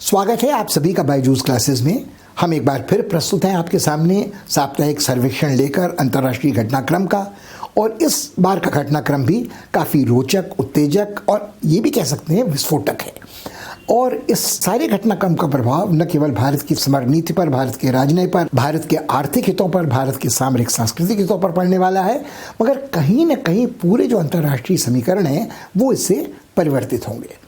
स्वागत है आप सभी का बायजूस क्लासेस में। हम एक बार फिर प्रस्तुत हैं आपके सामने साप्ताहिक सर्वेक्षण लेकर अंतर्राष्ट्रीय घटनाक्रम का। और इस बार का घटनाक्रम भी काफ़ी रोचक, उत्तेजक और ये भी कह सकते हैं विस्फोटक है। और इस सारे घटनाक्रम का प्रभाव न केवल भारत की समग्र नीति पर, भारत के राजनीति पर, भारत के आर्थिक हितों पर, भारत के सामरिक सांस्कृतिक हितों पर पड़ने वाला है, मगर कहीं न कहीं पूरे जो अंतर्राष्ट्रीय समीकरण हैं वो इससे परिवर्तित होंगे।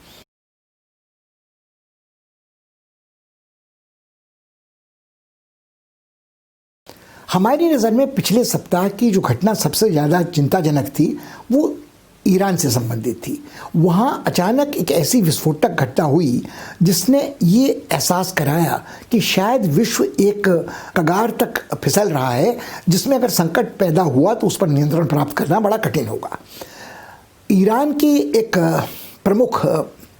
हमारी नज़र में पिछले सप्ताह की जो घटना सबसे ज़्यादा चिंताजनक थी वो ईरान से संबंधित थी। वहाँ अचानक एक ऐसी विस्फोटक घटना हुई जिसने ये एहसास कराया कि शायद विश्व एक कगार तक फिसल रहा है जिसमें अगर संकट पैदा हुआ तो उस पर नियंत्रण प्राप्त करना बड़ा कठिन होगा। ईरान की एक प्रमुख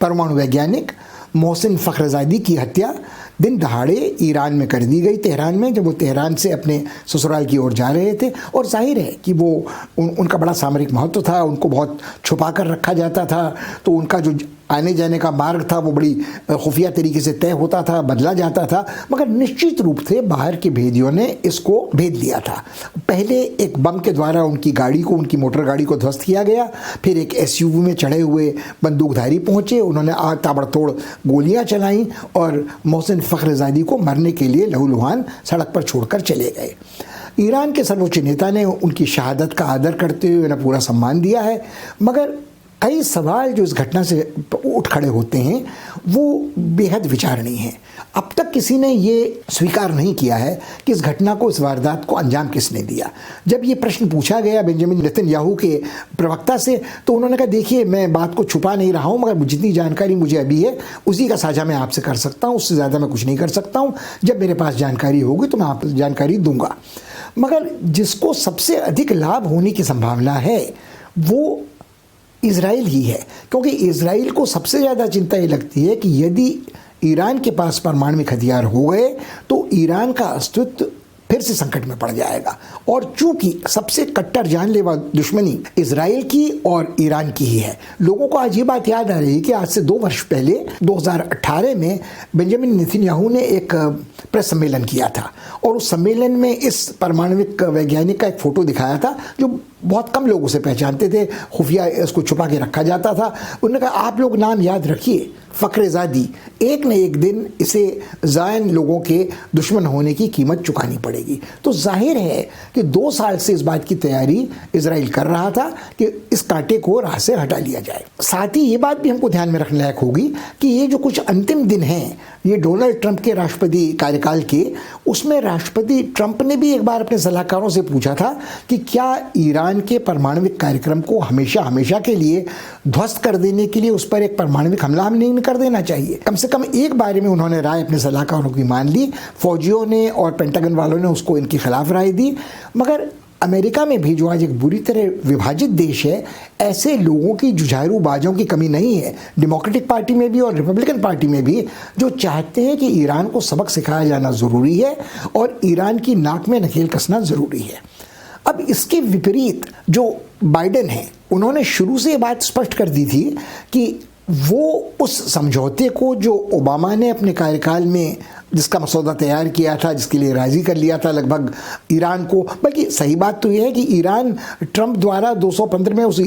परमाणु वैज्ञानिक मोहसिन फ़खरज़ादी की हत्या दिन दहाड़े ईरान में कर दी गई, तेहरान में, जब वो तेहरान से अपने ससुराल की ओर जा रहे थे। और जाहिर है कि वो उनका बड़ा सामरिक महत्व था, उनको बहुत छुपा कर रखा जाता था, तो उनका जो आने जाने का मार्ग था वो बड़ी खुफिया तरीके से तय होता था, बदला जाता था। मगर निश्चित रूप से बाहर के भेदियों ने इसको भेद लिया था। पहले एक बम के द्वारा उनकी गाड़ी को, उनकी मोटर गाड़ी को ध्वस्त किया गया, फिर एक एसयूवी में चढ़े हुए बंदूकधारी पहुंचे, उन्होंने ताबड़तोड़ गोलियां चलाईं और मोहसिन फ़खरज़ादी को मरने के लिए लहूलुहान सड़क पर छोड़कर चले गए। ईरान के सर्वोच्च नेता ने उनकी शहादत का आदर करते हुए उन्हें पूरा सम्मान दिया है, मगर कई सवाल जो इस घटना से उठ खड़े होते हैं वो बेहद विचारणीय हैं। अब तक किसी ने ये स्वीकार नहीं किया है कि इस घटना को, इस वारदात को अंजाम किसने दिया। जब ये प्रश्न पूछा गया बेंजामिन नेतन्याहू के प्रवक्ता से तो उन्होंने कहा, देखिए मैं बात को छुपा नहीं रहा हूँ, मगर जितनी जानकारी मुझे अभी है उसी का साझा मैं आपसे कर सकता हूँ, उससे ज़्यादा मैं कुछ नहीं कर सकता हूँ। जब मेरे पास जानकारी होगी तो मैं आपको जानकारी दूंगा। मगर जिसको सबसे अधिक लाभ होने की संभावना है वो इजराइल ही है, क्योंकि इजराइल को सबसे ज़्यादा चिंता ये लगती है कि यदि ईरान के पास परमाणु हथियार हो गए तो ईरान का अस्तित्व फिर से संकट में पड़ जाएगा। और चूंकि सबसे कट्टर जानलेवा दुश्मनी इजराइल की और ईरान की ही है। लोगों को आज ये बात याद आ रही है कि आज से 2 वर्ष पहले 2018 में बेंजामिन नेतन्याहू ने एक प्रेस सम्मेलन किया था और उस सम्मेलन में इस परमाणविक वैज्ञानिक का एक फोटो दिखाया था जो बहुत कम लोग उसे पहचानते थे, खुफिया इसको छुपा के रखा जाता था। उन्होंने कहा, आप लोग नाम याद रखिए, फ़खरज़ादी, एक न एक दिन इसे ज़ायन लोगों के दुश्मन होने की कीमत चुकानी पड़ेगी। तो जाहिर है कि 2 साल से इस बात की तैयारी इजराइल कर रहा था कि इस कांटे को राह से हटा लिया जाए। साथ ही ये बात भी हमको ध्यान में रखने लायक होगी कि ये जो कुछ अंतिम दिन हैं ये डोनाल्ड ट्रंप के राष्ट्रपति कार्यकाल के, उसमें राष्ट्रपति ट्रंप ने भी एक बार अपने सलाहकारों से पूछा था कि क्या ईरान के परमाणविक कार्यक्रम को हमेशा हमेशा के लिए ध्वस्त कर देने के लिए उस पर एक परमाणविक हमला नहीं कर देना चाहिए। कम से कम एक बारे में उन्होंने राय अपने सलाहकारों की मान ली, फौजियों ने और पेंटागन वालों ने उसको इनके खिलाफ राय दी। मगर अमेरिका में भी, जो आज एक बुरी तरह विभाजित देश है, ऐसे लोगों की, जुझारू बाजों की कमी नहीं है, डेमोक्रेटिक पार्टी में भी और रिपब्लिकन पार्टी में भी, जो चाहते हैं कि ईरान को सबक सिखाया जाना ज़रूरी है और ईरान की नाक में नकेल कसना ज़रूरी है। अब इसके विपरीत जो बाइडेन है, उन्होंने शुरू से ये बात स्पष्ट कर दी थी कि वो उस समझौते को जो ओबामा ने अपने कार्यकाल में जिसका मसौदा तैयार किया था, जिसके लिए राज़ी कर लिया था लगभग ईरान को, बल्कि सही बात तो यह है कि ईरान ट्रंप द्वारा 215 में उस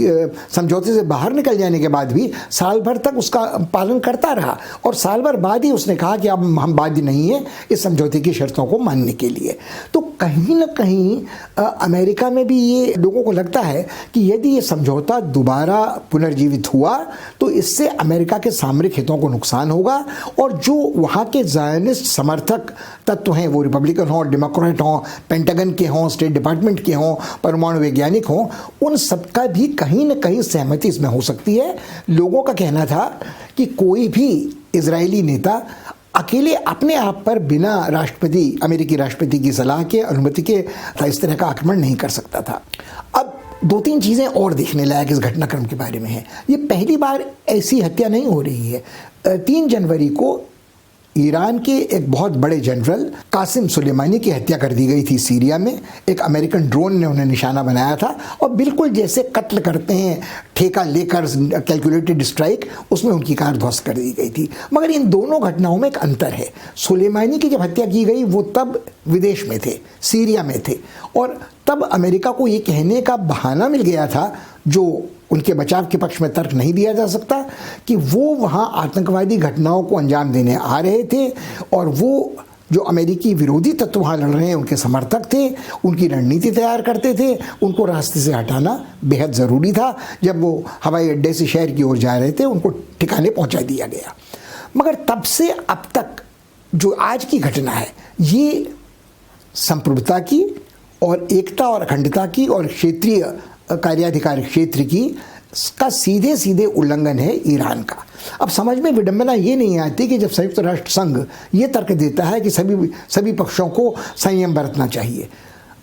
समझौते से बाहर निकल जाने के बाद भी साल भर तक उसका पालन करता रहा और साल भर बाद ही उसने कहा कि अब हम बाध्य नहीं हैं इस समझौते की शर्तों को मानने के लिए। तो कहीं ना कहीं अमेरिका में भी ये लोगों को लगता है कि यदि ये समझौता दोबारा पुनर्जीवित हुआ तो इससे अमेरिका के सामरिक हितों को नुकसान होगा और जो वहाँ के ज़ायनिस्ट समर्थक तत्व हैं, वो रिपब्लिकन हों, डेमोक्रेट हों, पेंटागन के हों, स्टेट डिपार्टमेंट के हों, परमाणु वैज्ञानिक हों, उन सबका भी कहीं न कहीं सहमति इसमें हो सकती है। लोगों का कहना था कि कोई भी इजरायली नेता अकेले अपने आप पर बिना अमेरिकी राष्ट्रपति की सलाह के, अनुमति के इस तरह का आक्रमण नहीं कर सकता था। अब 2-3 चीज़ें और देखने लायक इस घटनाक्रम के बारे में है। ये पहली बार ऐसी हत्या नहीं हो रही है। 3 जनवरी को ईरान के एक बहुत बड़े जनरल कासिम सुलेमानी की हत्या कर दी गई थी सीरिया में। एक अमेरिकन ड्रोन ने उन्हें निशाना बनाया था और बिल्कुल जैसे कत्ल करते हैं ठेका लेकर कैलकुलेटेड स्ट्राइक, उसमें उनकी कार ध्वस्त कर दी गई थी। मगर इन दोनों घटनाओं में एक अंतर है। सुलेमानी की जब हत्या की गई वो तब विदेश में थे, सीरिया में थे, और तब अमेरिका को ये कहने का बहाना मिल गया था, जो उनके बचाव के पक्ष में तर्क नहीं दिया जा सकता, कि वो वहाँ आतंकवादी घटनाओं को अंजाम देने आ रहे थे और वो जो अमेरिकी विरोधी तत्व वहाँ लड़ रहे हैं उनके समर्थक थे, उनकी रणनीति तैयार करते थे, उनको रास्ते से हटाना बेहद ज़रूरी था। जब वो हवाई अड्डे से शहर की ओर जा रहे थे उनको ठिकाने पहुँचा दिया गया। मगर तब से अब तक जो आज की घटना है ये संप्रभुता की और एकता और अखंडता की और क्षेत्रीय कार्याधिकार क्षेत्र की का सीधे सीधे उल्लंघन है ईरान का। अब समझ में विडंबना ये नहीं आती कि जब संयुक्त राष्ट्र संघ ये तर्क देता है कि सभी पक्षों को संयम बरतना चाहिए,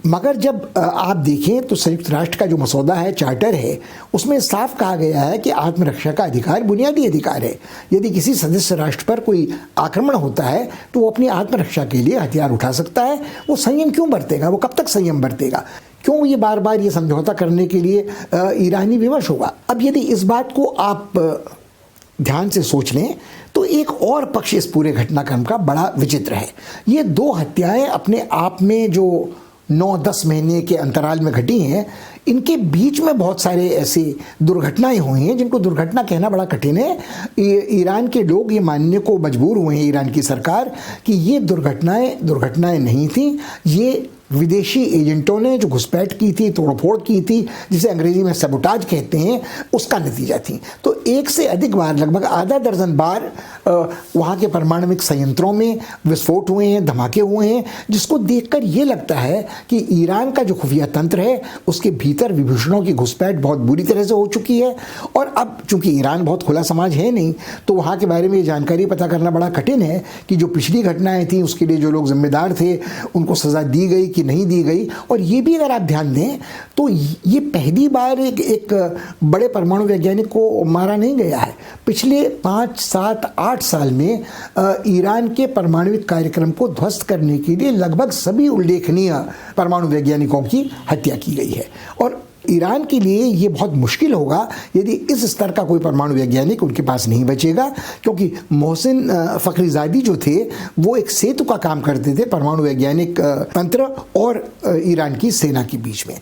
मगर जब आप देखें तो संयुक्त राष्ट्र का जो मसौदा है, चार्टर है, उसमें साफ कहा गया है कि आत्मरक्षा का अधिकार बुनियादी अधिकार है। यदि किसी सदस्य राष्ट्र पर कोई आक्रमण होता है तो वो अपनी आत्मरक्षा के लिए हथियार उठा सकता है। वो संयम क्यों बरतेगा? वो कब तक संयम बरतेगा? क्यों ये बार बार ये समझौता करने के लिए ईरानी विवश होगा? अब यदि इस बात को आप ध्यान से सोच लें तो एक और पक्ष इस पूरे घटनाक्रम का बड़ा विचित्र है। ये दो हत्याएं अपने आप में जो 9-10 महीने के अंतराल में घटी हैं, इनके बीच में बहुत सारे ऐसे दुर्घटनाएं हुई हैं जिनको दुर्घटना कहना बड़ा कठिन है। ईरान के लोग ये मानने को मजबूर हुए हैं, ईरान की सरकार, कि ये दुर्घटनाएं नहीं थी, ये विदेशी एजेंटों ने जो घुसपैठ की थी, तोड़फोड़ की थी, जिसे अंग्रेजी में सबोटाज कहते हैं, उसका नतीजा थी। तो एक से अधिक बार, लगभग आधा दर्जन बार वहाँ के परमाणविक संयंत्रों में विस्फोट हुए हैं, धमाके हुए हैं, जिसको देखकर ये लगता है कि ईरान का जो खुफिया तंत्र है उसके भीतर विभूषणों की घुसपैठ बहुत बुरी तरह से हो चुकी है। और अब चूंकि ईरान बहुत खुला समाज है नहीं, तो वहाँ के बारे में ये जानकारी पता करना बड़ा कठिन है कि जो पिछली घटनाएं थी उसके लिए जो लोग जिम्मेदार थे उनको सज़ा दी गई कि नहीं दी गई। और ये भी अगर आप ध्यान दें तो ये पहली बार एक बड़े परमाणु वैज्ञानिक को मारा नहीं गया है। पिछले 5, 7, 8 साल में ईरान के परमाणविक कार्यक्रम को ध्वस्त करने के लिए लगभग सभी उल्लेखनीय परमाणु वैज्ञानिकों की हत्या की गई है। और ईरान के लिए ये बहुत मुश्किल होगा यदि इस स्तर का कोई परमाणु वैज्ञानिक उनके पास नहीं बचेगा, क्योंकि मोहसिन फखरीजादी जो थे वो एक सेतु का काम करते थे परमाणु वैज्ञानिक तंत्र और ईरान की सेना के बीच में।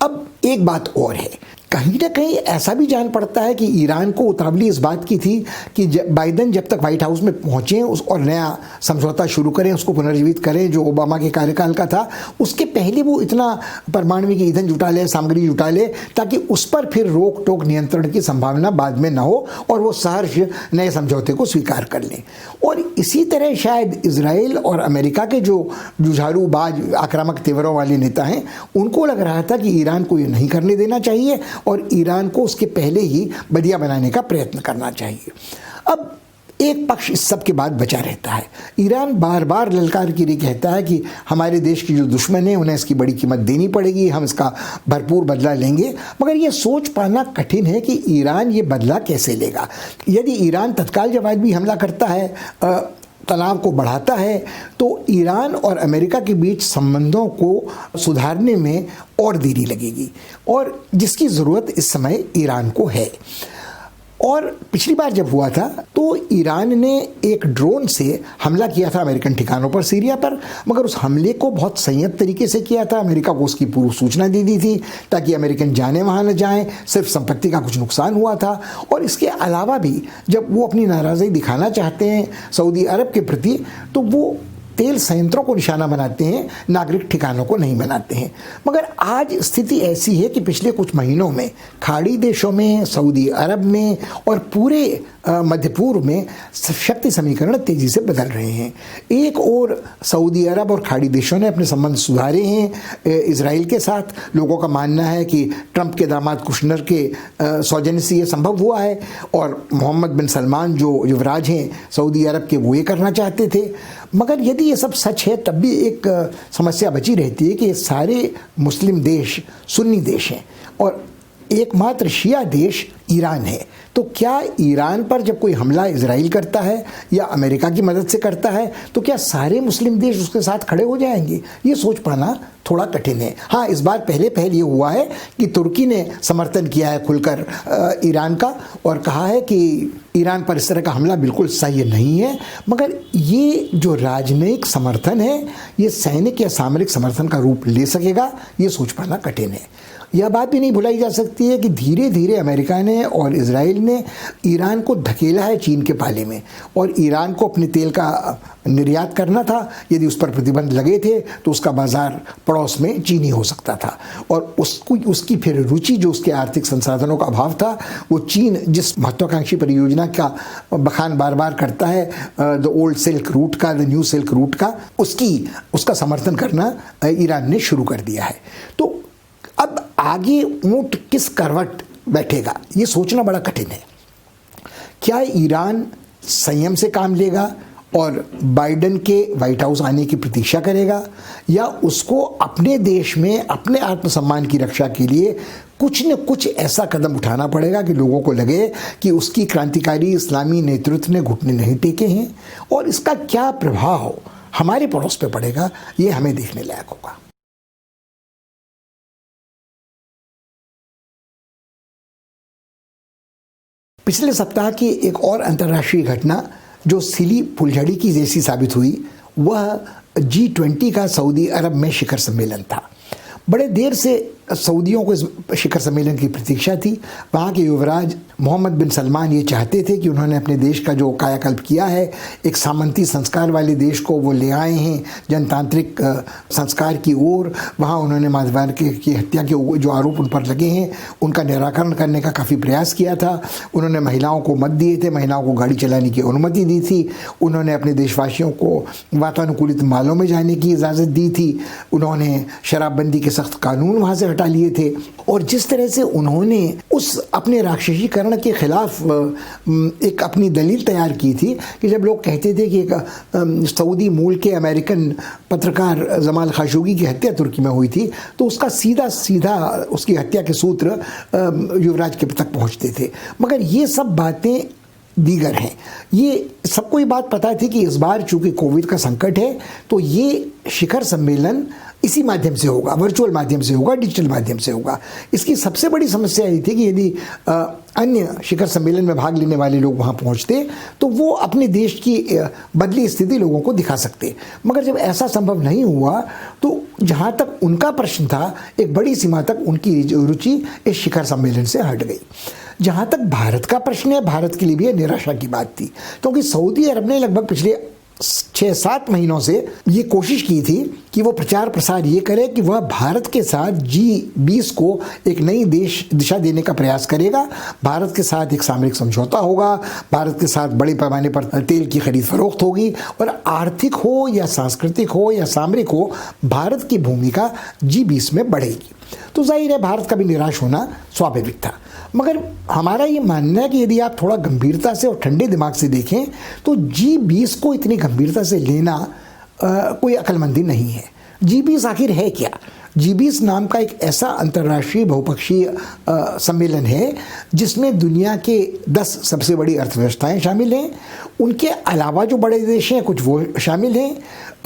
अब एक बात और है, कहीं ना कहीं ऐसा भी जान पड़ता है कि ईरान को उतावली इस बात की थी कि बाइडेन जब तक व्हाइट हाउस में पहुंचे और नया समझौता शुरू करें, उसको पुनर्जीवित करें जो ओबामा के कार्यकाल का था, उसके पहले वो इतना परमाणु ईंधन जुटा ले, सामग्री जुटा ले, ताकि उस पर फिर रोक टोक नियंत्रण की संभावना बाद में न हो और वो सहर्ष नए समझौते को स्वीकार कर लें। और इसी तरह शायद इजराइल और अमेरिका के जो जुझारूबाज आक्रामक तेवरों वाले नेता हैं, उनको लग रहा था कि ईरान को ये नहीं करने देना चाहिए और ईरान को उसके पहले ही बदिया बनाने का प्रयत्न करना चाहिए। अब एक पक्ष इस सब के बाद बचा रहता है। ईरान बार बार ललकार के लिए कहता है कि हमारे देश की जो दुश्मन है उन्हें इसकी बड़ी कीमत देनी पड़ेगी, हम इसका भरपूर बदला लेंगे। मगर ये सोच पाना कठिन है कि ईरान ये बदला कैसे लेगा। यदि ईरान तत्काल जवाबी हमला करता है, तनाव को बढ़ाता है, तो ईरान और अमेरिका के बीच संबंधों को सुधारने में और देरी लगेगी, और जिसकी ज़रूरत इस समय ईरान को है। और पिछली बार जब हुआ था तो ईरान ने एक ड्रोन से हमला किया था अमेरिकन ठिकानों पर, सीरिया पर, मगर उस हमले को बहुत संयत तरीके से किया था। अमेरिका को उसकी पूर्व सूचना दे दी थी ताकि अमेरिकन जाने वहाँ न जाएं, सिर्फ संपत्ति का कुछ नुकसान हुआ था। और इसके अलावा भी जब वो अपनी नाराज़गी दिखाना चाहते हैं सऊदी अरब के प्रति, तो वो तेल संयंत्रों को निशाना बनाते हैं, नागरिक ठिकानों को नहीं बनाते हैं। मगर आज स्थिति ऐसी है कि पिछले कुछ महीनों में खाड़ी देशों में, सऊदी अरब में और पूरे मध्य पूर्व में शक्ति समीकरण तेज़ी से बदल रहे हैं। एक और सऊदी अरब और खाड़ी देशों ने अपने संबंध सुधारे हैं इजराइल के साथ। लोगों का मानना है कि ट्रंप के दामाद कुशनर के सौजन्य से ये संभव हुआ है, और मोहम्मद बिन सलमान जो युवराज हैं सऊदी अरब के, वो ये करना चाहते थे। मगर यदि ये सब सच है तब भी एक समस्या बची रहती है कि ये सारे मुस्लिम देश सुन्नी देश हैं, और एकमात्र शिया देश ईरान है। तो क्या ईरान पर जब कोई हमला इजराइल करता है या अमेरिका की मदद से करता है तो क्या सारे मुस्लिम देश उसके साथ खड़े हो जाएंगे? ये सोच पाना थोड़ा कठिन है। हाँ, इस बार पहले ये हुआ है कि तुर्की ने समर्थन किया है खुलकर ईरान का और कहा है कि ईरान पर इस तरह का हमला बिल्कुल सही नहीं है। मगर ये जो राजनयिक समर्थन है ये सैनिक या सामरिक समर्थन का रूप ले सकेगा, ये सोच पाना कठिन है। यह बात भी नहीं भुलाई जा सकती है कि धीरे धीरे अमेरिका ने और इजराइल ने ईरान को धकेला है चीन के पाले में, और ईरान को अपने तेल का निर्यात करना था। यदि उस पर प्रतिबंध लगे थे तो उसका बाजार पड़ोस में चीनी हो सकता था, और उसकी फिर रुचि जो उसके आर्थिक संसाधनों का अभाव था, वो चीन जिस महत्वाकांक्षी परियोजना का बखान बार बार करता है, द ओल्ड सिल्क रूट का, द न्यू सिल्क रूट का, उसका समर्थन करना ईरान ने शुरू कर दिया है। तो अब आगे ऊंट किस करवट बैठेगा ये सोचना बड़ा कठिन है। क्या ईरान संयम से काम लेगा और बाइडेन के व्हाइट हाउस आने की प्रतीक्षा करेगा, या उसको अपने देश में अपने आत्मसम्मान की रक्षा के लिए कुछ न कुछ ऐसा कदम उठाना पड़ेगा कि लोगों को लगे कि उसकी क्रांतिकारी इस्लामी नेतृत्व ने घुटने नहीं टेके हैं, और इसका क्या प्रभाव हमारे पड़ोस पे पड़ेगा ये हमें देखने लायक होगा। पिछले सप्ताह की एक और अंतर्राष्ट्रीय घटना जो सिली फुलझड़ी की जैसी साबित हुई वह G20 का सऊदी अरब में शिखर सम्मेलन था। बड़े देर से सऊदियों को इस शिखर सम्मेलन की प्रतीक्षा थी। वहाँ के युवराज मोहम्मद बिन सलमान ये चाहते थे कि उन्होंने अपने देश का जो कायाकल्प किया है, एक सामंती संस्कार वाले देश को वो ले आए हैं जनतांत्रिक संस्कार की ओर। वहाँ उन्होंने माधवान की हत्या के जो आरोप उन पर लगे हैं उनका निराकरण करने का काफ़ी प्रयास किया था। उन्होंने महिलाओं को मत दिए थे, महिलाओं को गाड़ी चलाने की अनुमति दी थी। उन्होंने अपने देशवासियों को वातानुकूलित मालों में जाने की इजाज़त दी थी। उन्होंने शराबबंदी के सख्त कानून वहाँ से हटा लिए थे। और जिस तरह से उन्होंने उस अपने राक्षसीकरण के खिलाफ एक अपनी दलील तैयार की थी कि जब लोग कहते थे कि एक सऊदी मूल के अमेरिकन पत्रकार जमाल खाशोगी की हत्या तुर्की में हुई थी, तो उसका सीधा सीधा उसकी हत्या के सूत्र युवराज के तक पहुँचते थे। मगर ये सब बातें दीगर हैं। ये सबको ये बात पता थी कि इस बार चूंकि कोविड का संकट है तो ये शिखर सम्मेलन इसी माध्यम से होगा, वर्चुअल माध्यम से होगा, डिजिटल माध्यम से होगा। इसकी सबसे बड़ी समस्या ये थी कि यदि अन्य शिखर सम्मेलन में भाग लेने वाले लोग वहाँ पहुँचते तो वो अपने देश की बदली स्थिति लोगों को दिखा सकते। मगर जब ऐसा संभव नहीं हुआ तो जहाँ तक उनका प्रश्न था, एक बड़ी सीमा तक उनकी रुचि इस शिखर सम्मेलन से हट गई। जहाँ तक भारत का प्रश्न है, भारत के लिए भी निराशा की बात थी, क्योंकि सऊदी अरब ने लगभग पिछले 6-7 महीनों से ये कोशिश की थी कि वो प्रचार प्रसार ये करे कि वह भारत के साथ G20 को एक नई दिशा देने का प्रयास करेगा। भारत के साथ एक सामरिक समझौता होगा, भारत के साथ बड़े पैमाने पर तेल की खरीद फरोख्त होगी, और आर्थिक हो या सांस्कृतिक हो या सामरिक हो, भारत की भूमिका G20 में बढ़ेगी। तो जाहिर है भारत का भी निराश होना स्वाभाविक था। मगर हमारा ये मानना है कि यदि आप थोड़ा गंभीरता से और ठंडे दिमाग से देखें तो G20 को इतनी गंभीरता से लेना कोई अक्लमंदी नहीं है। G20 आखिर है क्या? G20 नाम का एक ऐसा अंतर्राष्ट्रीय बहुपक्षीय सम्मेलन है जिसमें दुनिया के 10 सबसे बड़ी अर्थव्यवस्थाएं शामिल हैं। उनके अलावा जो बड़े देश हैं कुछ वो शामिल हैं।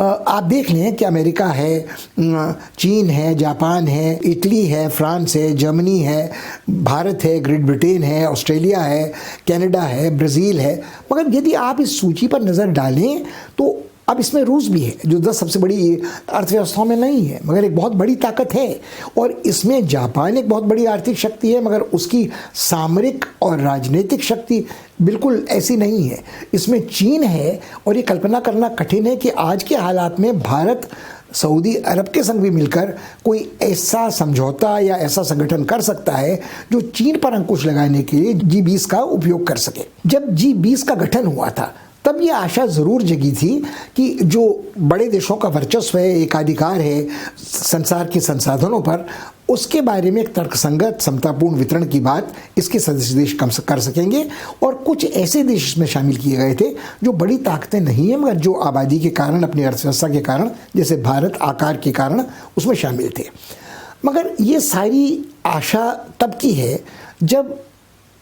आप देख लें कि अमेरिका है, चीन है, जापान है, इटली है, फ्रांस है, जर्मनी है, भारत है, ग्रेट ब्रिटेन है, ऑस्ट्रेलिया है, कनाडा है, ब्राज़ील है। मगर यदि आप इस सूची पर नज़र डालें तो अब इसमें रूस भी है जो 10 सबसे बड़ी अर्थव्यवस्थाओं में नहीं है, मगर एक बहुत बड़ी ताकत है। और इसमें जापान एक बहुत बड़ी आर्थिक शक्ति है, मगर उसकी सामरिक और राजनीतिक शक्ति बिल्कुल ऐसी नहीं है। इसमें चीन है, और ये कल्पना करना कठिन है कि आज के हालात में भारत सऊदी अरब के संग भी मिलकर कोई ऐसा समझौता या ऐसा संगठन कर सकता है जो चीन पर अंकुश लगाने के लिए G20 का उपयोग कर सके। जब G20 का गठन हुआ था तब ये आशा ज़रूर जगी थी कि जो बड़े देशों का वर्चस्व है, एकाधिकार है संसार के संसाधनों पर, उसके बारे में एक तर्कसंगत समतापूर्ण वितरण की बात इसके सदस्य देश कम कर सकेंगे। और कुछ ऐसे देश इसमें शामिल किए गए थे जो बड़ी ताकतें नहीं हैं मगर जो आबादी के कारण, अपनी अर्थव्यवस्था के कारण, जैसे भारत आकार के कारण उसमें शामिल थे। मगर ये सारी आशा तब की है जब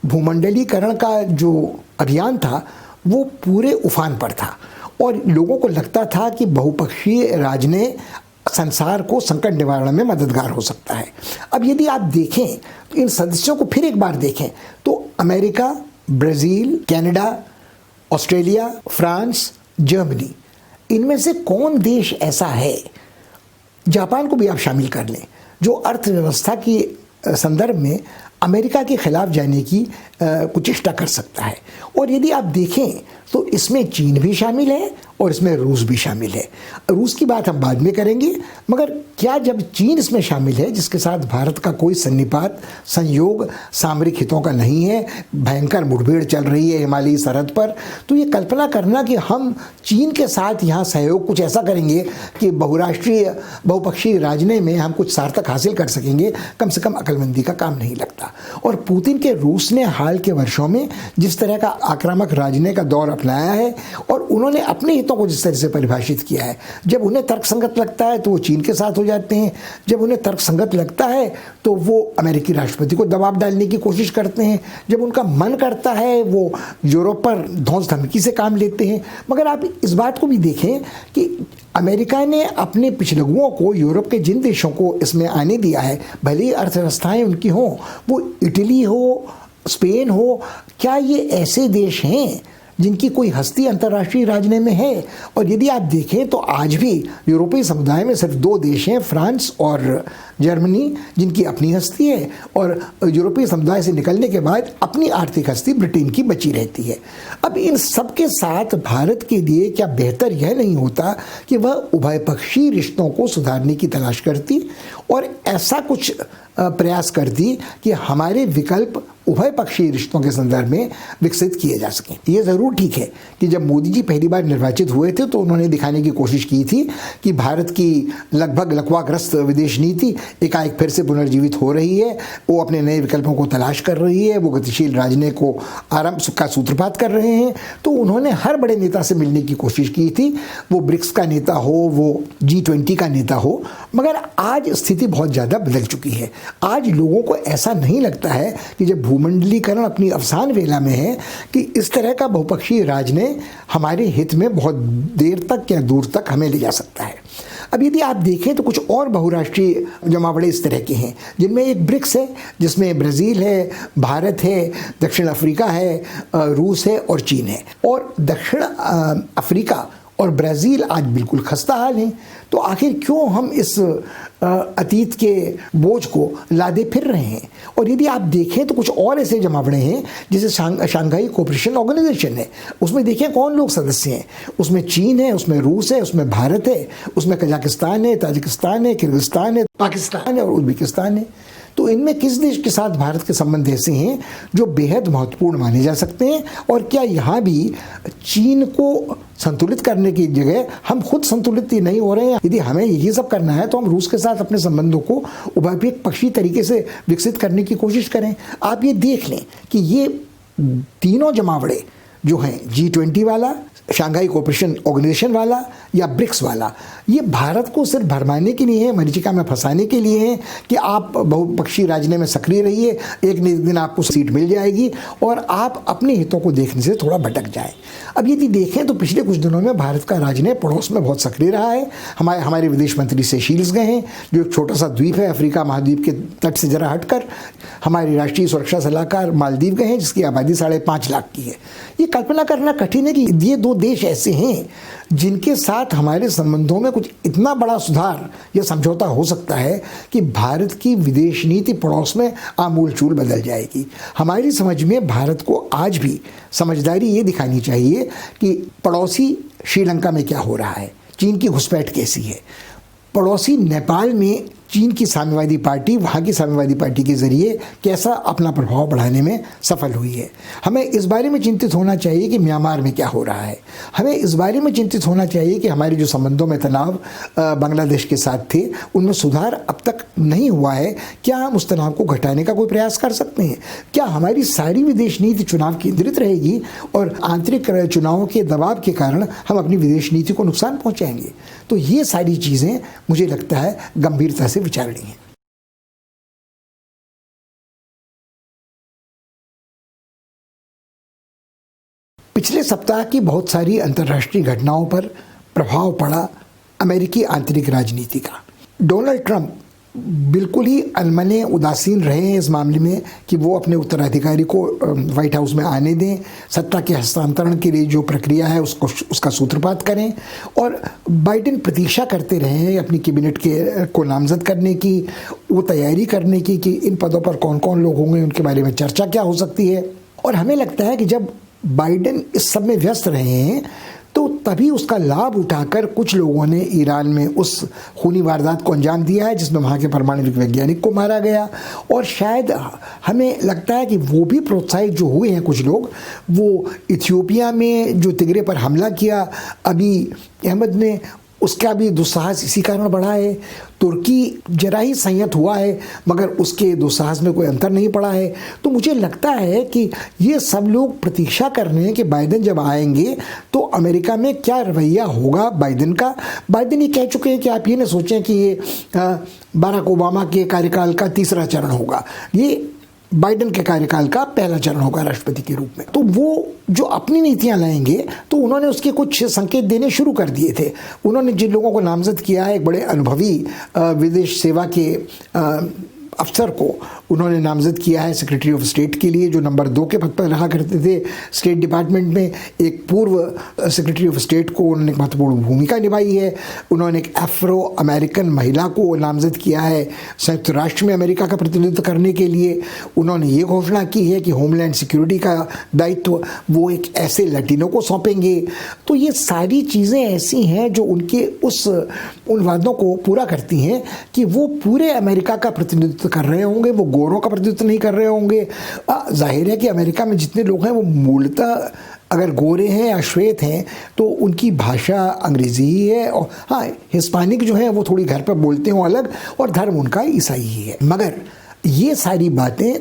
भूमंडलीकरण का जो अभियान था वो पूरे उफान पर था और लोगों को लगता था कि बहुपक्षीय राजनय संसार को संकट निवारण में मददगार हो सकता है। अब यदि आप देखें इन सदस्यों को फिर एक बार देखें तो America, Brazil, Canada, Australia, France, Germany, इनमें से कौन देश ऐसा है, जापान को भी आप शामिल कर लें, जो अर्थव्यवस्था के संदर्भ में अमेरिका के खिलाफ जाने की कुचेष्टा कर सकता है। और यदि आप देखें तो इसमें चीन भी शामिल है और इसमें रूस भी शामिल है। रूस की बात हम बाद में करेंगे, मगर क्या जब चीन इसमें शामिल है जिसके साथ भारत का कोई सन्निपात, संयोग सामरिक हितों का नहीं है, भयंकर मुठभेड़ चल रही है हिमालयी सरहद पर, तो ये कल्पना करना कि हम चीन के साथ यहाँ सहयोग कुछ ऐसा करेंगे कि बहुराष्ट्रीय बहुपक्षीय राजनय में हम कुछ सार्थक हासिल कर सकेंगे, कम से कम अक्लमंदी का काम नहीं लगता। और पुतिन के रूस ने हाल के वर्षों में जिस तरह का आक्रामक राजनय का दौर अपनाया है और उन्होंने अपने हितों को जिस तरह से परिभाषित किया है, जब उन्हें तर्कसंगत लगता है तो वो चीन के साथ हो जाते हैं, जब उन्हें तर्कसंगत लगता है तो वो अमेरिकी राष्ट्रपति को दबाव डालने की कोशिश करते हैं, जब उनका मन करता है वो यूरोप पर धौंस धमकी से काम लेते हैं। मगर आप इस बात को भी देखें कि अमेरिका ने अपने पिछलगुओं को, यूरोप के जिन देशों को इसमें आने दिया है, भले ही अर्थव्यवस्थाएं उनकी हों, वो इटली हो, स्पेन हो, क्या ये ऐसे देश हैं जिनकी कोई हस्ती अंतर्राष्ट्रीय राजनय में है? और यदि आप देखें तो आज भी यूरोपीय समुदाय में सिर्फ दो देश हैं, फ्रांस और जर्मनी, जिनकी अपनी हस्ती है, और यूरोपीय समुदाय से निकलने के बाद अपनी आर्थिक हस्ती ब्रिटेन की बची रहती है। अब इन सब के साथ भारत के लिए क्या बेहतर यह नहीं होता कि वह उभयपक्षीय रिश्तों को सुधारने की तलाश करती और ऐसा कुछ प्रयास करती कि हमारे विकल्प उभयपक्षीय रिश्तों के संदर्भ में विकसित किए जा सकें। ये ज़रूर ठीक है कि जब मोदी जी पहली बार निर्वाचित हुए थे तो उन्होंने दिखाने की कोशिश की थी कि भारत की लगभग लकवाग्रस्त विदेश नीति एकाएक फिर से पुनर्जीवित हो रही है, वो अपने नए विकल्पों को तलाश कर रही है, वो गतिशील राजनय को आरंभ का सूत्रपात कर रहे हैं। तो उन्होंने हर बड़े नेता से मिलने की कोशिश की थी, वो ब्रिक्स का नेता हो, वो G20 का नेता हो। मगर आज स्थिति बहुत ज़्यादा बदल चुकी है। आज लोगों को ऐसा नहीं लगता है कि जब भूमंडलीकरण अपनी अवसान वेला में है कि इस तरह का बहुपक्षीय राजनय हमारे हित में बहुत देर तक या दूर तक हमें ले जा सकता है। अब यदि आप देखें तो कुछ और बहुराष्ट्रीय जमावड़े इस तरह के हैं जिनमें एक ब्रिक्स है, जिसमें ब्राज़ील है, भारत है, दक्षिण अफ्रीका है, रूस है और चीन है। और दक्षिण अफ्रीका और ब्राज़ील आज बिल्कुल खस्ता हाल हैं। तो आखिर क्यों हम इस अतीत के बोझ को लादे फिर रहे हैं? और यदि आप देखें तो कुछ और ऐसे जमावड़े हैं जैसे शंघाई कोऑपरेशन ऑर्गेनाइजेशन है, उसमें देखें कौन लोग सदस्य हैं। उसमें चीन है, उसमें रूस है, उसमें भारत है, उसमें कजाकिस्तान है, ताजिकिस्तान है, किर्गिस्तान है, पाकिस्तान है और उज्बेकिस्तान है। तो इनमें किस देश के साथ भारत के संबंध ऐसे हैं जो बेहद महत्वपूर्ण माने जा सकते हैं? और क्या यहाँ भी चीन को संतुलित करने की जगह हम खुद संतुलित नहीं हो रहे हैं? यदि हमें यही सब करना है तो हम रूस के साथ अपने संबंधों को उभयपक्षीय तरीके से विकसित करने की कोशिश करें। आप ये देख लें कि ये तीनों जमावड़े जो हैं, G20 वाला, शंघाई कोऑपरेशन ऑर्गेनाइजेशन वाला या ब्रिक्स वाला, ये भारत को सिर्फ भरमाने के लिए है, मरीचिका में फंसाने के लिए है कि आप बहुपक्षीय राजनय में सक्रिय रहिए, एक दिन आपको सीट मिल जाएगी और आप अपने हितों को देखने से थोड़ा भटक जाएं। अब यदि देखें तो पिछले कुछ दिनों में भारत का राजनय पड़ोस में बहुत सक्रिय रहा है। हमारे विदेश मंत्री सेशेल्स गए हैं, जो एक छोटा सा द्वीप है अफ्रीका महाद्वीप के तट से जरा हटकर। हमारे राष्ट्रीय सुरक्षा सलाहकार मालदीव गए हैं, जिसकी आबादी 5.5 लाख की है। ये कल्पना करना कठिन है कि ये दो देश ऐसे हैं जिनके साथ हमारे संबंधों में कुछ इतना बड़ा सुधार या समझौता हो सकता है कि भारत की विदेश नीति पड़ोस में आमूल चूल बदल जाएगी। हमारी समझ में भारत को आज भी समझदारी ये दिखानी चाहिए कि पड़ोसी श्रीलंका में क्या हो रहा है, चीन की घुसपैठ कैसी है, पड़ोसी नेपाल में चीन की साम्यवादी पार्टी, वहाँ की साम्यवादी पार्टी के ज़रिए कैसा अपना प्रभाव बढ़ाने में सफल हुई है। हमें इस बारे में चिंतित होना चाहिए कि म्यांमार में क्या हो रहा है। हमें इस बारे में चिंतित होना चाहिए कि हमारे जो संबंधों में तनाव बांग्लादेश के साथ थे, उनमें सुधार अब तक नहीं हुआ है। क्या हम उस तनाव को घटाने का कोई प्रयास कर सकते हैं? क्या हमारी सारी विदेश नीति चुनाव केंद्रित रहेगी और आंतरिक चुनावों के दबाव के कारण हम अपनी विदेश नीति को नुकसान पहुँचाएंगे? तो ये सारी चीज़ें मुझे लगता है गंभीरता से विचारणी है। पिछले सप्ताह की बहुत सारी अंतर्राष्ट्रीय घटनाओं पर प्रभाव पड़ा अमेरिकी आंतरिक राजनीति का। डोनाल्ड ट्रंप बिल्कुल ही अनमने उदासीन रहे हैं इस मामले में कि वो अपने उत्तराधिकारी को व्हाइट हाउस में आने दें, सत्ता के हस्तांतरण के लिए जो प्रक्रिया है उसका सूत्रपात करें। और बाइडेन प्रतीक्षा करते रहे हैं अपनी कैबिनेट को नामजद करने की, वो तैयारी करने की कि इन पदों पर कौन कौन लोग होंगे, उनके बारे में चर्चा क्या हो सकती है। और हमें लगता है कि जब बाइडेन इस सब में व्यस्त रहे हैं तो तभी उसका लाभ उठाकर कुछ लोगों ने ईरान में उस खूनी वारदात को अंजाम दिया है जिसमें वहाँ के परमाणु वैज्ञानिक को मारा गया। और शायद हमें लगता है कि वो भी प्रोत्साहित जो हुए हैं कुछ लोग, वो इथियोपिया में जो तिगरे पर हमला किया अभी अहमद ने, उसका भी दुस्साहस इसी कारण बढ़ा है। तुर्की जरा ही संयत हुआ है मगर उसके दुस्साहस में कोई अंतर नहीं पड़ा है। तो मुझे लगता है कि ये सब लोग प्रतीक्षा कर रहे हैं कि बाइडेन जब आएंगे तो अमेरिका में क्या रवैया होगा बाइडेन का। बाइडेन ये कह चुके हैं कि आप ये ना सोचें कि ये बाराक ओबामा के कार्यकाल का तीसरा चरण होगा, ये बाइडेन के कार्यकाल का पहला चरण होगा राष्ट्रपति के रूप में। तो वो जो अपनी नीतियां लाएंगे तो उन्होंने उसके कुछ संकेत देने शुरू कर दिए थे। उन्होंने जिन लोगों को नामजद किया है, एक बड़े अनुभवी विदेश सेवा के अफसर को उन्होंने नामजद किया है सेक्रेटरी ऑफ स्टेट के लिए, जो नंबर 2 के पद पर रहा करते थे स्टेट डिपार्टमेंट में। एक पूर्व सेक्रेटरी ऑफ स्टेट को उन्होंने एक महत्वपूर्ण भूमिका निभाई है। उन्होंने एक अफ्रो अमेरिकन महिला को नामजद किया है संयुक्त राष्ट्र में अमेरिका का प्रतिनिधित्व करने के लिए। उन्होंने ये घोषणा की है कि होमलैंड सिक्योरिटी का दायित्व वो एक ऐसे लैटिनो को सौंपेंगे। तो ये सारी चीज़ें ऐसी हैं जो उनके उन वादों को पूरा करती हैं कि वो पूरे अमेरिका का प्रतिनिधित्व कर रहे होंगे, वो गोरों का प्रतिनिधित्व नहीं कर रहे होंगे। जाहिर है कि अमेरिका में जितने लोग हैं वो मूलतः अगर गोरे हैं या श्वेत हैं तो उनकी भाषा अंग्रेज़ी ही है। और हाँ, हिस्पैनिक जो है वो थोड़ी घर पर बोलते हो अलग, और धर्म उनका ईसाई ही है। मगर ये सारी बातें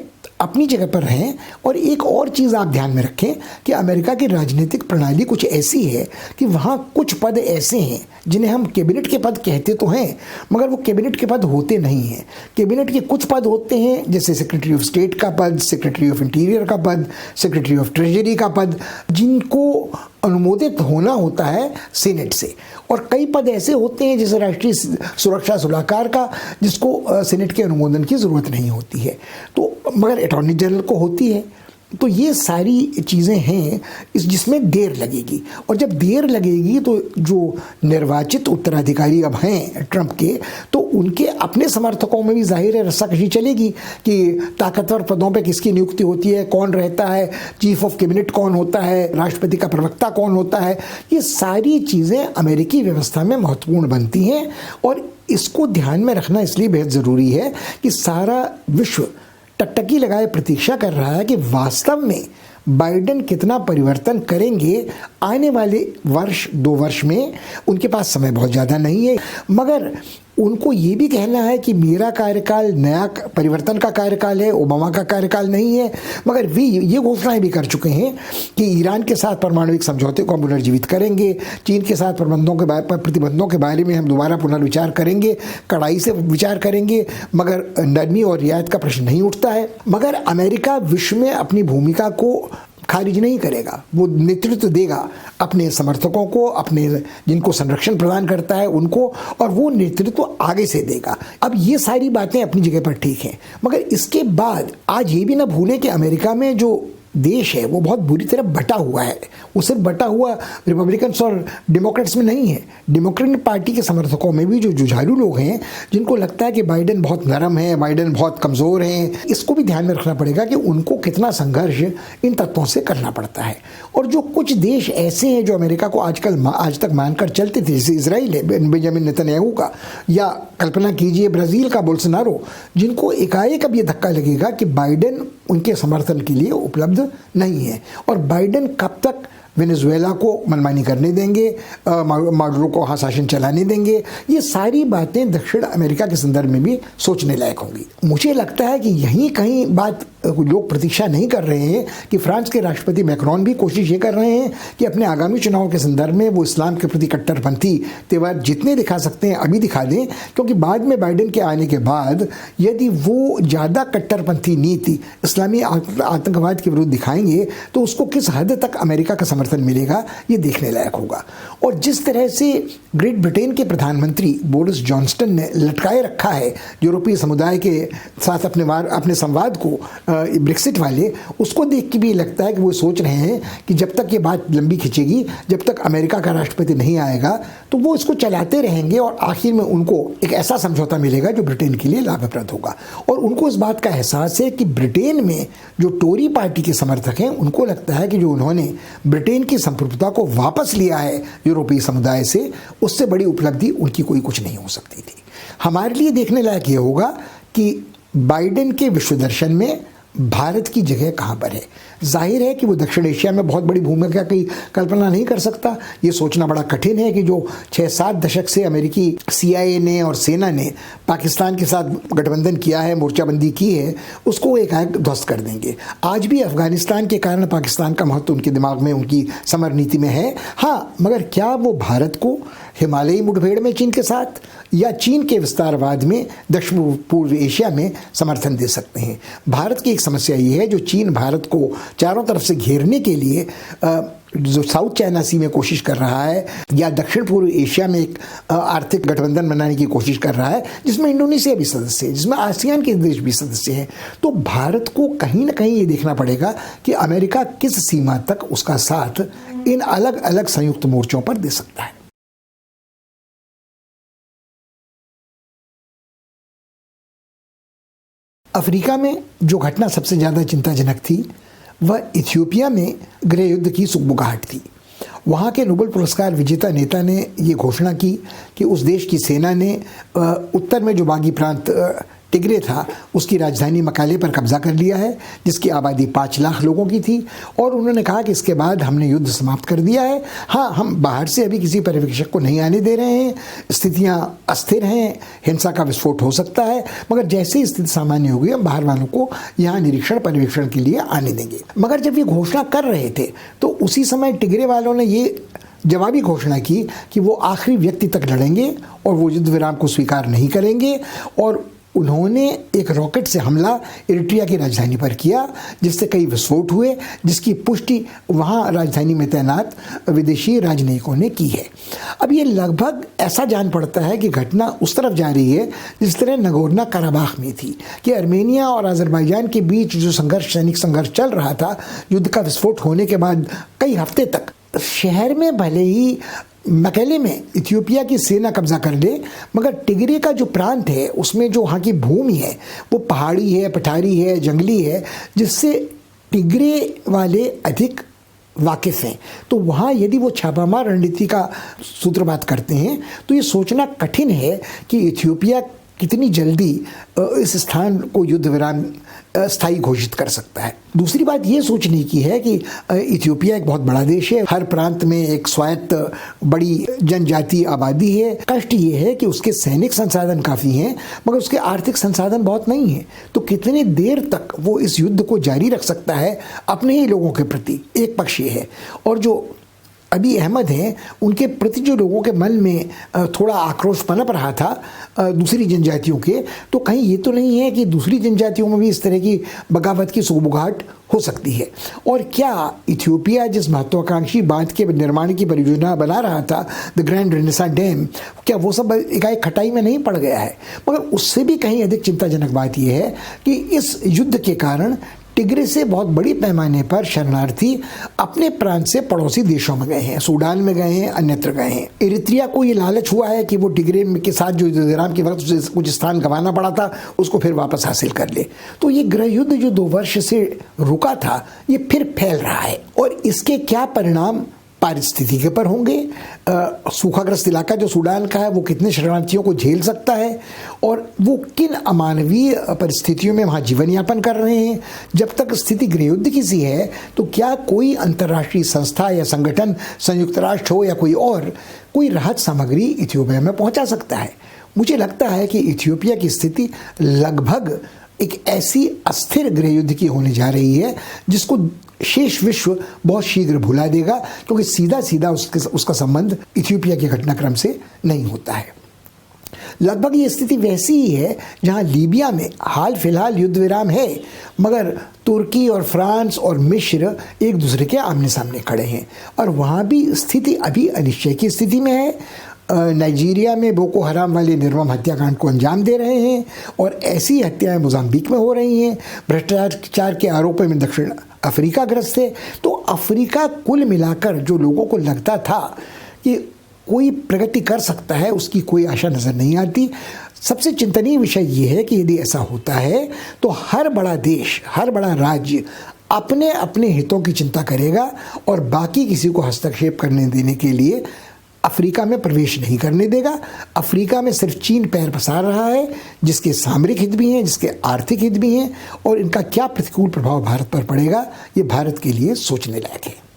अपनी जगह पर हैं। और एक और चीज़ आप ध्यान में रखें कि अमेरिका की राजनीतिक प्रणाली कुछ ऐसी है कि वहाँ कुछ पद ऐसे हैं जिन्हें हम कैबिनेट के पद कहते तो हैं मगर वो कैबिनेट के पद होते नहीं हैं। कैबिनेट के कुछ पद होते हैं जैसे सेक्रेटरी ऑफ स्टेट का पद, सेक्रेटरी ऑफ इंटीरियर का पद, सेक्रेटरी ऑफ ट्रेजरी का पद, जिनको अनुमोदित होना होता है सीनेट से। और कई पद ऐसे होते हैं जैसे राष्ट्रीय सुरक्षा सलाहकार का, जिसको सीनेट के अनुमोदन की ज़रूरत नहीं होती है, तो मगर अटॉर्नी जनरल को होती है। तो ये सारी चीज़ें हैं जिसमें देर लगेगी। और जब देर लगेगी तो जो निर्वाचित उत्तराधिकारी अब हैं ट्रंप के, तो उनके अपने समर्थकों में भी जाहिर है रस्साकशी चलेगी कि ताकतवर पदों पे किसकी नियुक्ति होती है, कौन रहता है, चीफ ऑफ कैबिनेट कौन होता है, राष्ट्रपति का प्रवक्ता कौन होता है। ये सारी चीज़ें अमेरिकी व्यवस्था में महत्वपूर्ण बनती हैं। और इसको ध्यान में रखना इसलिए बेहद ज़रूरी है कि सारा विश्व टकटकी लगाए प्रतीक्षा कर रहा है कि वास्तव में बाइडेन कितना परिवर्तन करेंगे आने वाले वर्ष 2 वर्ष में। उनके पास समय बहुत ज़्यादा नहीं है मगर उनको ये भी कहना है कि मेरा कार्यकाल नया परिवर्तन का कार्यकाल है, ओबामा का कार्यकाल नहीं है। मगर वे ये घोषणाएं भी कर चुके हैं कि ईरान के साथ परमाणुविक समझौते को हम पुनर्जीवित करेंगे, चीन के साथ प्रतिबंधों के बारे में हम दोबारा पुनर्विचार करेंगे, कड़ाई से विचार करेंगे, मगर नरमी और रियायत का प्रश्न नहीं उठता है। मगर अमेरिका विश्व में अपनी भूमिका को खारिज नहीं करेगा, वो नेतृत्व देगा अपने समर्थकों को, अपने जिनको संरक्षण प्रदान करता है उनको, और वो नेतृत्व आगे से देगा। अब ये सारी बातें अपनी जगह पर ठीक हैं मगर इसके बाद आज ये भी ना भूलें कि अमेरिका में जो देश है वो बहुत बुरी तरह बटा हुआ है। वो सिर्फ बटा हुआ रिपब्लिकन्स और डेमोक्रेट्स में नहीं है, डेमोक्रेट पार्टी के समर्थकों में भी जो जुझारू लोग हैं जिनको लगता है कि बाइडेन बहुत नरम है, बाइडेन बहुत कमज़ोर हैं। इसको भी ध्यान में रखना पड़ेगा कि उनको कितना संघर्ष इन तत्वों से करना पड़ता है। और जो कुछ देश ऐसे हैं जो अमेरिका को आज तक मानकर चलते थे, जैसे इसराइल है बेंजामिन नेतन्याहू का, या कल्पना कीजिए ब्राज़ील का बोल्सोनारो, जिनको एकाएक अब ये धक्का लगेगा कि बाइडेन उनके समर्थन के लिए उपलब्ध नहीं है। और बाइडेन कब तक वेनेजुएला को मनमानी करने देंगे, माडुरो को शासन चलाने देंगे, ये सारी बातें दक्षिण अमेरिका के संदर्भ में भी सोचने लायक होंगी। मुझे लगता है कि यहीं कहीं बात लोग प्रतीक्षा नहीं कर रहे हैं कि फ्रांस के राष्ट्रपति मैक्रोन भी कोशिश ये कर रहे हैं कि अपने आगामी चुनाव के संदर्भ में वो इस्लाम के प्रति कट्टरपंथी तेवर जितने दिखा सकते हैं अभी दिखा दें, क्योंकि बाद में बाइडेन के आने के बाद यदि वो ज़्यादा कट्टरपंथी नीति इस्लामी आतंकवाद के विरुद्ध दिखाएंगे तो उसको किस हद तक अमेरिका का समर्थन मिलेगा ये देखने लायक होगा। और जिस तरह से ग्रेट ब्रिटेन के प्रधानमंत्री बोरिस जॉनसन ने लटकाए रखा है यूरोपीय समुदाय के साथ अपने संवाद को ब्रेक्सिट वाले, उसको देख के भी लगता है कि वो सोच रहे हैं कि जब तक ये बात लंबी खिंचेगी, जब तक अमेरिका का राष्ट्रपति नहीं आएगा तो वो इसको चलाते रहेंगे और आखिर में उनको एक ऐसा समझौता मिलेगा जो ब्रिटेन के लिए लाभप्रद होगा। और उनको इस बात का एहसास है कि ब्रिटेन में जो टोरी पार्टी के समर्थक हैं उनको लगता है कि जो उन्होंने ब्रिटेन की संप्रभुता को वापस लिया है यूरोपीय समुदाय से, उससे बड़ी उपलब्धि उनकी कोई कुछ नहीं हो सकती थी। हमारे लिए देखने लायक ये होगा कि बाइडेन के विश्व दर्शन में भारत की जगह कहाँ पर है। जाहिर है कि वो दक्षिण एशिया में बहुत बड़ी भूमिका की कल्पना नहीं कर सकता। ये सोचना बड़ा कठिन है कि जो 6-7 दशक से अमेरिकी CIA ने और सेना ने पाकिस्तान के साथ गठबंधन किया है, मोर्चाबंदी की है, उसको एकाएक ध्वस्त कर देंगे। आज भी अफगानिस्तान के कारण पाकिस्तान का महत्व उनके दिमाग में, उनकी समर नीति में है। हाँ, मगर क्या वो भारत को हिमालयी मुठभेड़ में चीन के साथ या चीन के विस्तारवाद में दक्षिण पूर्व एशिया में समर्थन दे सकते हैं? भारत की एक समस्या ये है, जो चीन भारत को चारों तरफ से घेरने के लिए जो साउथ चाइना सी में कोशिश कर रहा है या दक्षिण पूर्व एशिया में एक आर्थिक गठबंधन बनाने की कोशिश कर रहा है, जिसमें इंडोनेशिया भी सदस्य है, जिसमें आसियान के देश भी सदस्य हैं, तो भारत को कहीं ना कहीं ये देखना पड़ेगा कि अमेरिका किस सीमा तक उसका साथ इन अलग अलग संयुक्त मोर्चों पर दे सकता है। अफ्रीका में जो घटना सबसे ज़्यादा चिंताजनक थी वह इथियोपिया में गृह युद्ध की सुगबुगाहट थी। वहाँ के नोबेल पुरस्कार विजेता नेता ने ये घोषणा की कि उस देश की सेना ने उत्तर में जो बागी प्रांत टिग्रे था उसकी राजधानी मकाले पर कब्जा कर लिया है, जिसकी आबादी 5 लाख लोगों की थी। और उन्होंने कहा कि इसके बाद हमने युद्ध समाप्त कर दिया है। हाँ, हम बाहर से अभी किसी पर्यवेक्षक को नहीं आने दे रहे हैं, स्थितियाँ अस्थिर हैं, हिंसा का विस्फोट हो सकता है, मगर जैसे ही स्थिति सामान्य होगी हम बाहर वालों को यहाँ निरीक्षण पर्यवेक्षण के लिए आने देंगे। मगर जब ये घोषणा कर रहे थे तो उसी समय टिग्रे वालों ने ये जवाबी घोषणा की कि वो आखिरी व्यक्ति तक लड़ेंगे और वो युद्ध विराम को स्वीकार नहीं करेंगे। और उन्होंने एक रॉकेट से हमला इरिट्रिया की राजधानी पर किया, जिससे कई विस्फोट हुए, जिसकी पुष्टि वहाँ राजधानी में तैनात विदेशी राजनयिकों ने की है। अब ये लगभग ऐसा जान पड़ता है कि घटना उस तरफ जा रही है जिस तरह नगोर्नो कराबाख में थी कि अर्मेनिया और अजरबैजान के बीच जो संघर्ष, सैनिक संघर्ष चल रहा था, युद्ध का विस्फोट होने के बाद कई हफ्ते तक शहर में भले ही मकेले में इथियोपिया की सेना कब्जा कर ले, मगर टिग्रे का जो प्रांत है उसमें जो वहाँ की भूमि है वो पहाड़ी है, पठारी है, जंगली है, जिससे टिग्रे वाले अधिक वाकिफ़ हैं। तो वहाँ यदि वो छापामार रणनीति का सूत्रपात करते हैं तो ये सोचना कठिन है कि इथियोपिया कितनी जल्दी इस स्थान को युद्ध विराम स्थायी घोषित कर सकता है। दूसरी बात ये सोचने की है कि इथियोपिया एक बहुत बड़ा देश है, हर प्रांत में एक स्वायत्त बड़ी जनजातीय आबादी है। कष्ट ये है कि उसके सैनिक संसाधन काफ़ी हैं मगर उसके आर्थिक संसाधन बहुत नहीं हैं। तो कितनी देर तक वो इस युद्ध को जारी रख सकता है अपने ही लोगों के प्रति? एक पक्ष ये है। और जो अभी अहमद हैं उनके प्रति जो लोगों के मन में थोड़ा आक्रोश पनप रहा था दूसरी जनजातियों के, तो कहीं ये तो नहीं है कि दूसरी जनजातियों में भी इस तरह की बगावत की सुगबुगाहट हो सकती है? और क्या इथियोपिया जिस महत्वाकांक्षी बांध के निर्माण की परियोजना बना रहा था, द ग्रैंड रेनेसां डैम, क्या वो सब एकाएक खटाई में नहीं पड़ गया है? मगर उससे भी कहीं अधिक चिंताजनक बात यह है कि इस युद्ध के कारण टिग्रे से बहुत बड़ी पैमाने पर शरणार्थी अपने प्रांत से पड़ोसी देशों में गए हैं, सूडान में गए हैं, अन्यत्र गए हैं। इरित्रिया को ये लालच हुआ है कि वो टिग्रे के साथ जो विराम के वक्त उसे कुछ स्थान गंवाना पड़ा था उसको फिर वापस हासिल कर ले। तो ये गृह युद्ध जो 2 वर्ष से रुका था ये फिर फैल रहा है और इसके क्या परिणाम पारिस्थितिकी पर होंगे? सूखाग्रस्त इलाका जो सूडान का है वो कितने शरणार्थियों को झेल सकता है और वो किन अमानवीय परिस्थितियों में वहाँ जीवन यापन कर रहे हैं? जब तक स्थिति गृहयुद्ध की सी है तो क्या कोई अंतर्राष्ट्रीय संस्था या संगठन, संयुक्त राष्ट्र हो या कोई और, कोई राहत सामग्री इथियोपिया में पहुँचा सकता है? मुझे लगता है कि इथियोपिया की स्थिति लगभग एक ऐसी अस्थिर गृह युद्ध की होने जा रही है जिसको शेष विश्व बहुत शीघ्र भुला देगा, क्योंकि सीधा सीधा उसका संबंध इथियोपिया के घटनाक्रम से नहीं होता है। लगभग ये स्थिति वैसी ही है जहां लीबिया में हाल फिलहाल युद्ध विराम है, मगर तुर्की और फ्रांस और मिस्र एक दूसरे के आमने सामने खड़े हैं और वहां भी स्थिति अभी अनिश्चय की स्थिति में है। नाइजीरिया में बोको हराम वाले निर्मम हत्याकांड को अंजाम दे रहे हैं और ऐसी हत्याएं मोजाम्बिक में हो रही हैं। भ्रष्टाचार के आरोपों में दक्षिण अफ्रीका ग्रस्त है। तो अफ्रीका कुल मिलाकर जो लोगों को लगता था कि कोई प्रगति कर सकता है, उसकी कोई आशा नज़र नहीं आती। सबसे चिंतनीय विषय ये है कि यदि ऐसा होता है तो हर बड़ा देश, हर बड़ा राज्य अपने अपने हितों की चिंता करेगा और बाकी किसी को हस्तक्षेप करने देने के लिए अफ्रीका में प्रवेश नहीं करने देगा। अफ्रीका में सिर्फ चीन पैर पसार रहा है, जिसके सामरिक हित भी हैं, जिसके आर्थिक हित भी हैं, और इनका क्या प्रतिकूल प्रभाव भारत पर पड़ेगा, ये भारत के लिए सोचने लायक है।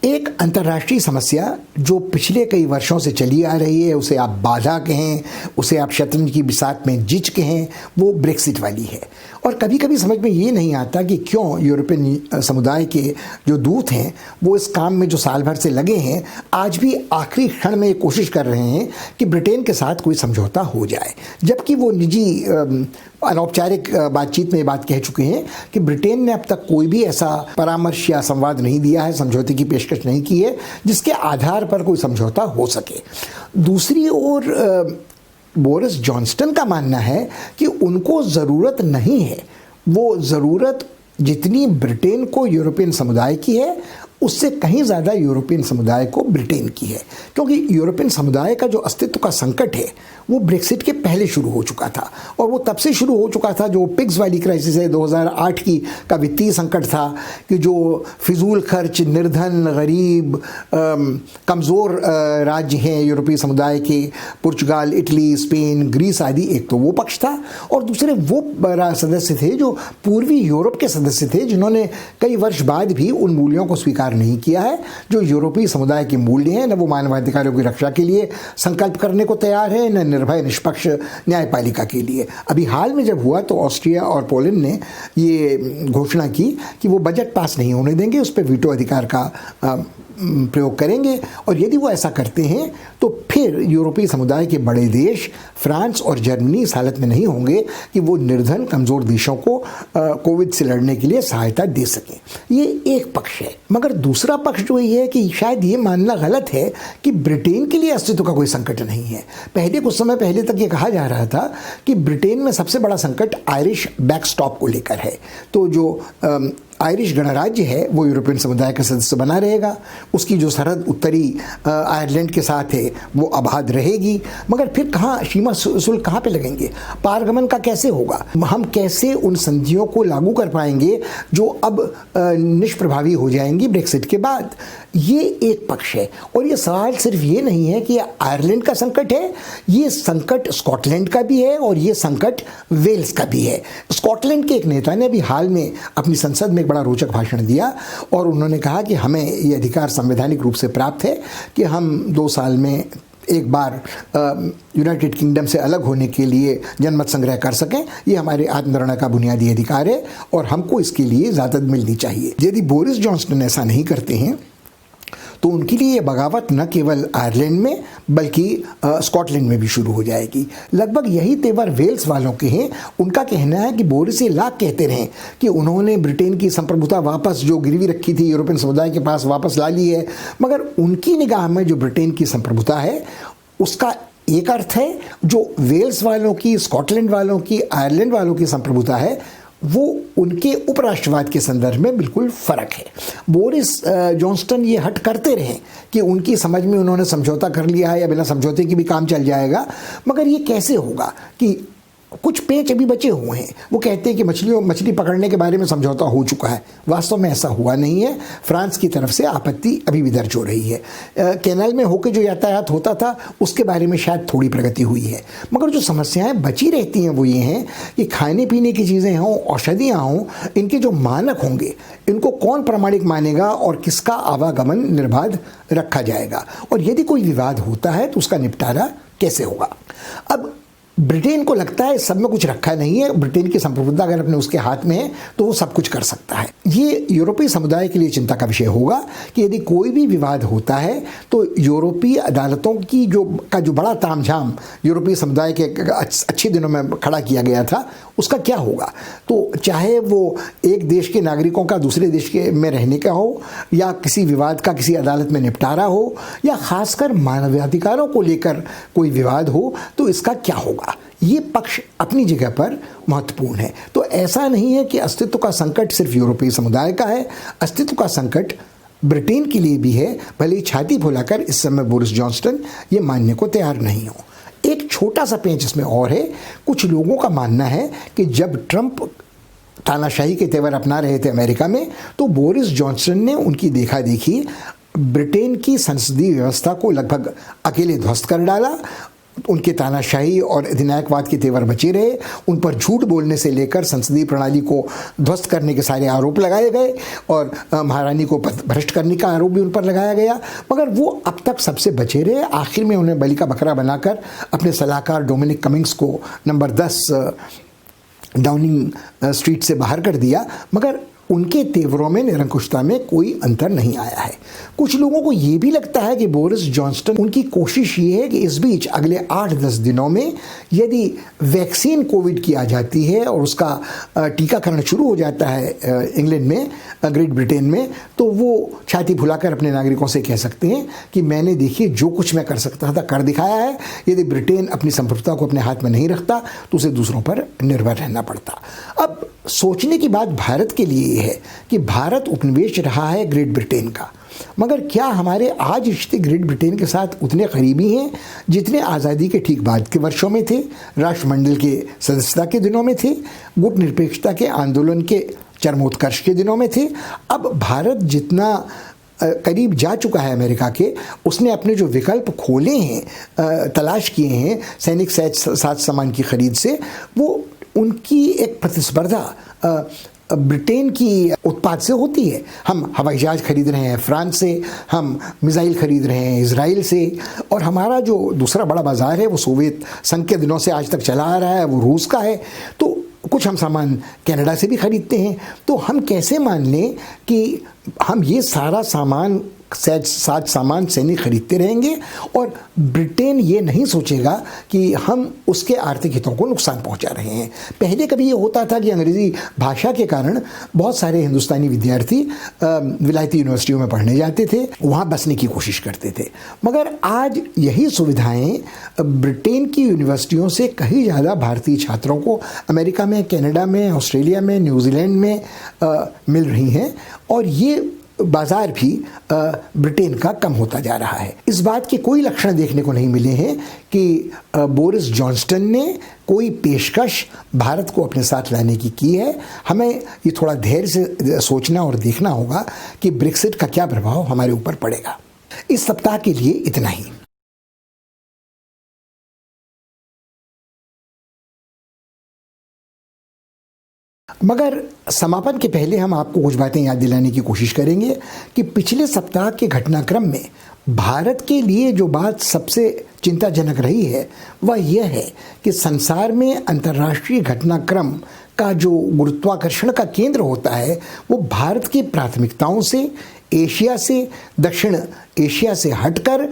एक अंतर्राष्ट्रीय समस्या जो पिछले कई वर्षों से चली आ रही है, उसे आप बाधा कहें, उसे आप शतरंज की बिसात में जिच कहें, वो ब्रेक्सिट वाली है। और कभी कभी समझ में ये नहीं आता कि क्यों यूरोपियन समुदाय के जो दूत हैं वो इस काम में जो साल भर से लगे हैं, आज भी आखिरी क्षण में ये कोशिश कर रहे हैं कि ब्रिटेन के साथ कोई समझौता हो जाए, जबकि वो निजी अनौपचारिक बातचीत में बात कह चुके हैं कि ब्रिटेन ने अब तक कोई भी ऐसा परामर्श या संवाद नहीं दिया है, समझौते की पेशकश नहीं की है जिसके आधार पर कोई समझौता हो सके। दूसरी ओर बोरिस जॉनसन का मानना है कि उनको ज़रूरत नहीं है, वो ज़रूरत जितनी ब्रिटेन को यूरोपियन समुदाय की है उससे कहीं ज़्यादा यूरोपियन समुदाय को ब्रिटेन की है, क्योंकि यूरोपियन समुदाय का जो अस्तित्व का संकट है वो ब्रेक्सिट के पहले शुरू हो चुका था। और वो तब से शुरू हो चुका था जो पिग्स वाली क्राइसिस है 2008 की का वित्तीय संकट था, कि जो फिजूल खर्च, निर्धन, गरीब, कमज़ोर राज्य हैं यूरोपीय समुदाय के, पुर्तगाल, इटली, स्पेन, ग्रीस आदि, एक तो वो पक्ष था, और दूसरे वो सदस्य थे जो पूर्वी यूरोप के सदस्य थे जिन्होंने कई वर्ष बाद भी उन मूल्यों को स्वीकार नहीं किया है जो यूरोपीय समुदाय के मूल्य हैं। न वो मानवाधिकारों की रक्षा के लिए संकल्प करने को तैयार है, न निर्भय निष्पक्ष न्यायपालिका के लिए। अभी हाल में जब हुआ तो ऑस्ट्रिया और पोलैंड ने ये घोषणा की कि वो बजट पास नहीं होने देंगे, उस पर वीटो अधिकार का प्रयोग करेंगे, और यदि वो ऐसा करते हैं तो फिर यूरोपीय समुदाय के बड़े देश फ्रांस और जर्मनी इस हालत में नहीं होंगे कि वो निर्धन कमज़ोर देशों को कोविड से लड़ने के लिए सहायता दे सकें। ये एक पक्ष है। मगर दूसरा पक्ष जो ये है कि शायद ये मानना गलत है कि ब्रिटेन के लिए अस्तित्व का कोई संकट नहीं है। पहले कुछ समय पहले तक ये कहा जा रहा था कि ब्रिटेन में सबसे बड़ा संकट आयरिश बैकस्टॉप को लेकर है। तो जो आयरिश गणराज्य है वो यूरोपियन समुदाय का सदस्य बना रहेगा, उसकी जो सरहद उत्तरी आयरलैंड के साथ है वो आबाद रहेगी, मगर फिर कहाँ सीमा शुल्क कहाँ पे लगेंगे, पारगमन का कैसे होगा, हम कैसे उन संधियों को लागू कर पाएंगे जो अब निष्प्रभावी हो जाएंगी ब्रेक्सिट के बाद। ये एक पक्ष है। और ये सवाल सिर्फ ये नहीं है कि आयरलैंड का संकट है, ये संकट स्कॉटलैंड का भी है और ये संकट वेल्स का भी है। स्कॉटलैंड के एक नेता ने अभी हाल में अपनी संसद में एक बड़ा रोचक भाषण दिया और उन्होंने कहा कि हमें ये अधिकार संवैधानिक रूप से प्राप्त है कि हम 2 साल में एक बार यूनाइटेड किंगडम से अलग होने के लिए जनमत संग्रह कर सकें। ये हमारे आत्मनिर्णय का बुनियादी अधिकार है और हमको इसके लिए इजाज़त मिलनी चाहिए। यदि बोरिस जॉनसन ऐसा नहीं करते हैं तो उनके लिए ये बगावत न केवल आयरलैंड में बल्कि स्कॉटलैंड में भी शुरू हो जाएगी। लगभग यही तेवर वेल्स वालों के हैं। उनका कहना है कि बोरिस ये लाख कहते रहे कि उन्होंने ब्रिटेन की संप्रभुता वापस जो गिरवी रखी थी यूरोपियन समुदाय के पास वापस ला ली है, मगर उनकी निगाह में जो ब्रिटेन की संप्रभुता है उसका एक अर्थ है, जो वेल्स वालों की, स्कॉटलैंड वालों की, आयरलैंड वालों की संप्रभुता है वो उनके उपराष्ट्रवाद के संदर्भ में बिल्कुल फ़र्क है। बोरिस जॉनसन ये हट करते रहे कि उनकी समझ में उन्होंने समझौता कर लिया है या बिना समझौते की भी काम चल जाएगा, मगर ये कैसे होगा कि कुछ पेच अभी बचे हुए हैं। वो कहते हैं कि मछली पकड़ने के बारे में समझौता हो चुका है, वास्तव में ऐसा हुआ नहीं है। फ्रांस की तरफ से आपत्ति अभी भी दर्ज हो रही है। कैनाल में होकर जो यातायात होता था उसके बारे में शायद थोड़ी प्रगति हुई है, मगर जो समस्याएं बची रहती हैं वो ये हैं कि खाने पीने की चीज़ें हों, औषधियाँ हों, इनके जो मानक होंगे इनको कौन प्रामाणिक मानेगा और किसका आवागमन निर्बाध रखा जाएगा, और यदि कोई विवाद होता है तो उसका निपटारा कैसे होगा। अब ब्रिटेन को लगता है सब में कुछ रखा नहीं है, ब्रिटेन की संप्रभुता अगर अपने उसके हाथ में है तो वो सब कुछ कर सकता है। ये यूरोपीय समुदाय के लिए चिंता का विषय होगा कि यदि कोई भी विवाद होता है तो यूरोपीय अदालतों की जो बड़ा तामझाम यूरोपीय समुदाय के अच्छे दिनों में खड़ा किया गया था उसका क्या होगा। तो चाहे वो एक देश के नागरिकों का दूसरे देश के में रहने का हो, या किसी विवाद का किसी अदालत में निपटारा हो, या खासकर मानवाधिकारों को लेकर कोई विवाद हो, तो इसका क्या होगा। ये पक्ष अपनी जगह पर महत्वपूर्ण है। तो ऐसा नहीं है कि अस्तित्व का संकट सिर्फ यूरोपीय समुदाय का है, अस्तित्व का संकट ब्रिटेन के लिए भी है, भले ही छाती फुलाकर इस समय बोरिस जॉनसन ये मानने को तैयार नहीं हो। एक छोटा सा पेंच इसमें और है। कुछ लोगों का मानना है कि जब ट्रंप तानाशाही के तेवर अपना रहे थे अमेरिका में, तो बोरिस जॉनसन ने उनकी देखा देखी ब्रिटेन की संसदीय व्यवस्था को लगभग अकेले ध्वस्त कर डाला। उनके तानाशाही और अधिनायकवाद के तेवर बचे रहे, उन पर झूठ बोलने से लेकर संसदीय प्रणाली को ध्वस्त करने के सारे आरोप लगाए गए, और महारानी को भ्रष्ट करने का आरोप भी उन पर लगाया गया, मगर वो अब तक सबसे बचे रहे। आखिर में उन्हें बलि का बकरा बनाकर अपने सलाहकार डोमिनिक कमिंग्स को नंबर 10 डाउनिंग स्ट्रीट से बाहर कर दिया, मगर उनके तेवरों में, निरंकुशता में कोई अंतर नहीं आया है। कुछ लोगों को ये भी लगता है कि बोरिस जॉनसन, उनकी कोशिश ये है कि इस बीच अगले 8-10 दिनों में यदि वैक्सीन कोविड की आ जाती है और उसका टीकाकरण शुरू हो जाता है इंग्लैंड में, ग्रेट ब्रिटेन में, तो वो छाती फुलाकर अपने नागरिकों से कह सकते हैं कि मैंने देखिए जो कुछ मैं कर सकता था कर दिखाया है। यदि ब्रिटेन अपनी संप्रभुता को अपने हाथ में नहीं रखता तो उसे दूसरों पर निर्भर रहना पड़ता। अब सोचने की बात भारत के लिए है कि भारत उपनिवेश रहा है ग्रेट ब्रिटेन का, मगर क्या हमारे आज रिश्ते ग्रेट ब्रिटेन के साथ उतने करीबी हैं जितने आज़ादी के ठीक बाद के वर्षों में थे, राष्ट्रमंडल के सदस्यता के दिनों में थे, गुट निरपेक्षता के आंदोलन के चरमोत्कर्ष के दिनों में थे। अब भारत जितना करीब जा चुका है अमेरिका के, उसने अपने जो विकल्प खोले हैं, तलाश किए हैं सैनिक साज सामान की खरीद से, वो उनकी एक प्रतिस्पर्धा ब्रिटेन की उत्पाद से होती है। हम हवाई जहाज खरीद रहे हैं फ्रांस से, हम मिसाइल खरीद रहे हैं इजराइल से, और हमारा जो दूसरा बड़ा बाज़ार है वो सोवियत संघ के दिनों से आज तक चला आ रहा है, वो रूस का है। तो कुछ हम सामान कनाडा से भी खरीदते हैं। तो हम कैसे मान लें कि हम ये सारा सामान साज सामान सैनिक खरीदते रहेंगे और ब्रिटेन ये नहीं सोचेगा कि हम उसके आर्थिक हितों को नुकसान पहुंचा रहे हैं। पहले कभी ये होता था कि अंग्रेज़ी भाषा के कारण बहुत सारे हिंदुस्तानी विद्यार्थी विलायती यूनिवर्सिटियों में पढ़ने जाते थे, वहाँ बसने की कोशिश करते थे, मगर आज यही सुविधाएं ब्रिटेन की यूनिवर्सिटियों से कहीं ज़्यादा भारतीय छात्रों को अमेरिका में, कनाडा में, ऑस्ट्रेलिया में, न्यूजीलैंड में मिल रही हैं, और ये बाजार भी ब्रिटेन का कम होता जा रहा है। इस बात के कोई लक्षण देखने को नहीं मिले हैं कि बोरिस जॉनसन ने कोई पेशकश भारत को अपने साथ लाने की है। हमें ये थोड़ा धैर्य से सोचना और देखना होगा कि ब्रेक्सिट का क्या प्रभाव हमारे ऊपर पड़ेगा। इस सप्ताह के लिए इतना ही। मगर समापन के पहले हम आपको कुछ बातें याद दिलाने की कोशिश करेंगे कि पिछले सप्ताह के घटनाक्रम में भारत के लिए जो बात सबसे चिंताजनक रही है वह यह है कि संसार में अंतर्राष्ट्रीय घटनाक्रम का जो गुरुत्वाकर्षण का केंद्र होता है वो भारत की प्राथमिकताओं से, एशिया से, दक्षिण एशिया से हटकर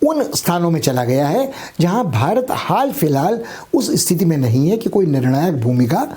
उन स्थानों में चला गया है जहां भारत हाल फिलहाल उस स्थिति में नहीं है कि कोई निर्णायक भूमिका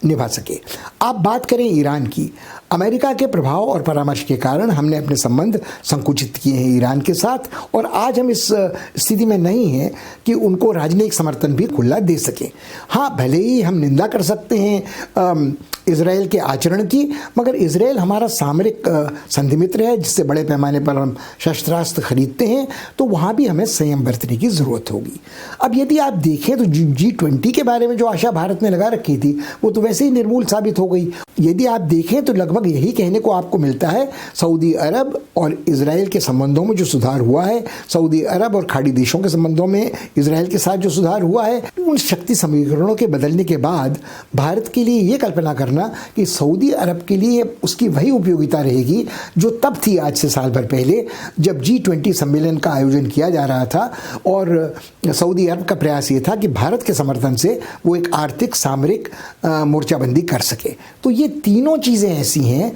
निभा सके। आप बात करें ईरान की, अमेरिका के प्रभाव और परामर्श के कारण हमने अपने संबंध संकुचित किए हैं ईरान के साथ, और आज हम इस स्थिति में नहीं हैं कि उनको राजनयिक समर्थन भी खुला दे सकें। हाँ, भले ही हम निंदा कर सकते हैं इजराइल के आचरण की, मगर इजराइल हमारा सामरिक संधि मित्र है जिससे बड़े पैमाने पर हम शस्त्रास्त्र खरीदते हैं, तो वहाँ भी हमें संयम बरतने की ज़रूरत होगी। अब यदि आप देखें तो G20 के बारे में जो आशा भारत ने लगा रखी थी वो तो वैसे ही निर्मूल साबित हो गई। यदि आप देखें तो लगभग यही कहने को आपको मिलता है। सऊदी अरब और इजराइल के संबंधों में जो सुधार हुआ है, सऊदी अरब और खाड़ी देशों के संबंधों में इजराइल के साथ जो सुधार हुआ है, उन शक्ति समीकरणों के बदलने के बाद भारत के लिए ये कल्पना करना कि सऊदी अरब के लिए उसकी वही उपयोगिता रहेगी जो तब थी आज से साल भर पहले, जब G20 सम्मेलन का आयोजन किया जा रहा था और सऊदी अरब का प्रयास ये था कि भारत के समर्थन से वो एक आर्थिक सामरिक मोर्चाबंदी कर सके। तो ये तीनों चीज़ें ऐसी हैं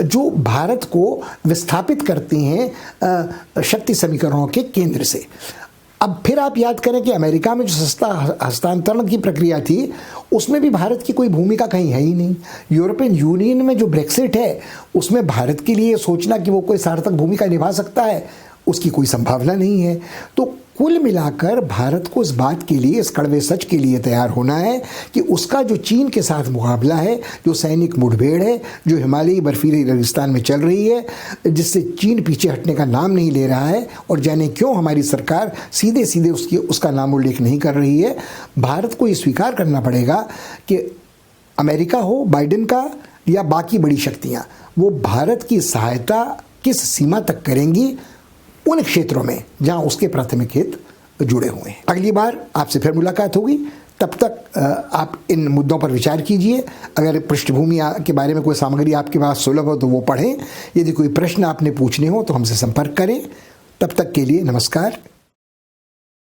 जो भारत को विस्थापित करती हैं शक्ति समीकरणों के केंद्र से। अब फिर आप याद करें कि अमेरिका में जो सस्ता हस्तांतरण की प्रक्रिया थी उसमें भी भारत की कोई भूमिका कहीं है ही नहीं। यूरोपियन यूनियन में जो ब्रेक्सिट है उसमें भारत के लिए सोचना कि वो कोई सार्थक भूमिका निभा सकता है, उसकी कोई संभावना नहीं है। तो कुल मिलाकर भारत को इस बात के लिए, इस कड़वे सच के लिए तैयार होना है कि उसका जो चीन के साथ मुकाबला है, जो सैनिक मुठभेड़ है, जो हिमालयी बर्फीली रेगिस्तान में चल रही है, जिससे चीन पीछे हटने का नाम नहीं ले रहा है और जाने क्यों हमारी सरकार सीधे सीधे उसका नाम उल्लेख नहीं कर रही है, भारत को ये स्वीकार करना पड़ेगा कि अमेरिका हो बाइडेन का या बाकी बड़ी शक्तियाँ, वो भारत की सहायता किस सीमा तक करेंगी उन क्षेत्रों में जहां उसके प्राथमिक हित जुड़े हुए हैं। अगली बार आपसे फिर मुलाकात होगी, तब तक आप इन मुद्दों पर विचार कीजिए। अगर पृष्ठभूमि के बारे में कोई सामग्री आपके पास सुलभ हो तो वो पढ़ें। यदि कोई प्रश्न आपने पूछने हो तो हमसे संपर्क करें। तब तक के लिए नमस्कार।